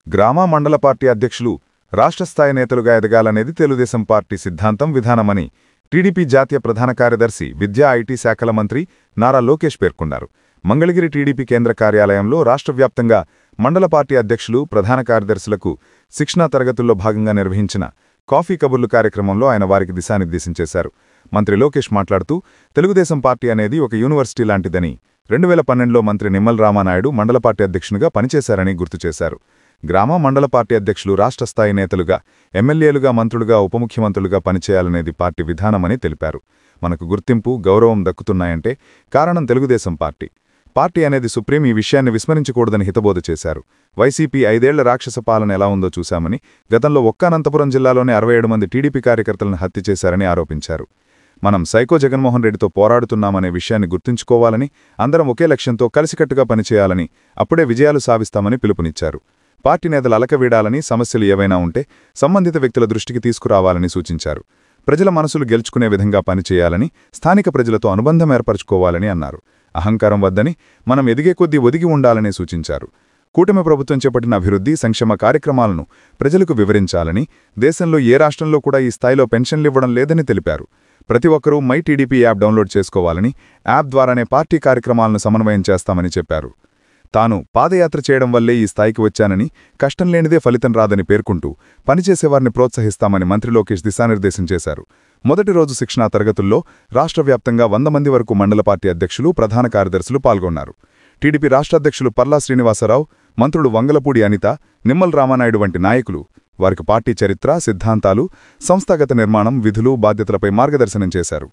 గ్రామ మండల పార్టీ అధ్యక్షులు రాష్ట్ర స్థాయి నేతలుగా ఎదగాలనేది తెలుగుదేశం పార్టీ సిద్ధాంతం విధానమని టీడీపీ జాతీయ ప్రధాన కార్యదర్శి విద్యా ఐటీ శాఖల మంత్రి నారా లోకేష్ పేర్కొన్నారు. మంగళగిరి టీడీపీ కేంద్ర కార్యాలయంలో రాష్ట్ర వ్యాప్తంగా మండల పార్టీ అధ్యక్షులు ప్రధాన కార్యదర్శులకు శిక్షణా తరగతుల్లో భాగంగా నిర్వహించిన కాఫీ కబుర్లు కార్యక్రమంలో ఆయన వారికి దిశానిర్దేశం చేశారు. మంత్రి లోకేష్ మాట్లాడుతూ తెలుగుదేశం పార్టీ అనేది ఒక యూనివర్సిటీ లాంటిదని 2012లో మంత్రి నిమ్మల రామానాయుడు మండల పార్టీ అధ్యక్షునిగా పనిచేశారని గుర్తు చేశారు. గ్రామ మండల పార్టీ అధ్యక్షులు రాష్ట్ర స్థాయి నేతలుగా, ఎమ్మెల్యేలుగా, మంత్రులుగా, ఉప ముఖ్యమంత్రులుగా పనిచేయాలనేది పార్టీ విధానమని తెలిపారు. మనకు గుర్తింపు, గౌరవం దక్కుతున్నాయంటే కారణం తెలుగుదేశం పార్టీ. పార్టీ అనేది సుప్రీం, ఈ విషయాన్ని విస్మరించకూడదని హితబోధ చేశారు. వైసీపీ 5 ఏళ్ల రాక్షస పాలన ఎలా ఉందో చూశామని, గతంలో ఒక్క అనంతపురం జిల్లాలోనే 67 మంది టీడీపీ కార్యకర్తలను హత్య చేశారని ఆరోపించారు. మనం సైకో జగన్మోహన్ రెడ్డితో పోరాడుతున్నామనే విషయాన్ని గుర్తుంచుకోవాలని, అందరం ఒకే లక్ష్యంతో కలిసికట్టుగా పనిచేయాలని, అప్పుడే విజయాలు సాధిస్తామని పిలుపునిచ్చారు. పార్టీ నేతలు అలకవీడాలని, సమస్యలు ఏవైనా ఉంటే సంబంధిత వ్యక్తుల దృష్టికి తీసుకురావాలని సూచించారు. ప్రజల మనసులు గెలుచుకునే విధంగా పనిచేయాలని, స్థానిక ప్రజలతో అనుబంధం ఏర్పరచుకోవాలని అన్నారు. అహంకారం వద్దని, మనం ఎదిగే కొద్దీ ఒదిగి ఉండాలని సూచించారు. కూటమి ప్రభుత్వం చేపట్టిన అభివృద్ధి, సంక్షేమ కార్యక్రమాలను ప్రజలకు వివరించాలని, దేశంలో ఏ రాష్ట్రంలో కూడా ఈ స్థాయిలో పెన్షన్లివ్వడం లేదని తెలిపారు. ప్రతి ఒక్కరూ మై టీడీపీ యాప్ డౌన్లోడ్ చేసుకోవాలని, యాప్ ద్వారానే పార్టీ కార్యక్రమాలను సమన్వయం చేస్తామని చెప్పారు. తాను పాదయాత్ర చేయడం వల్లే ఈ స్థాయికి వచ్చానని, కష్టం లేనిదే ఫలితం రాదని పేర్కొంటూ పనిచేసేవారిని ప్రోత్సహిస్తామని మంత్రి లోకేష్ దిశానిర్దేశం చేశారు. మొదటి రోజు శిక్షణా తరగతుల్లో రాష్ట్ర వ్యాప్తంగా 100 మంది వరకు మండల పార్టీ అధ్యక్షులు, ప్రధాన కార్యదర్శులు పాల్గొన్నారు. టీడీపీ రాష్ట్ర అధ్యక్షులు పల్లా శ్రీనివాసరావు, మంత్రులు వంగలపూడి అనిత, నిమ్మల రామానాయుడు వంటి నాయకులు వారికి పార్టీ చరిత్ర, సిద్ధాంతాలు, సంస్థాగత నిర్మాణం, విధులు, బాధ్యతలపై మార్గదర్శనం చేశారు.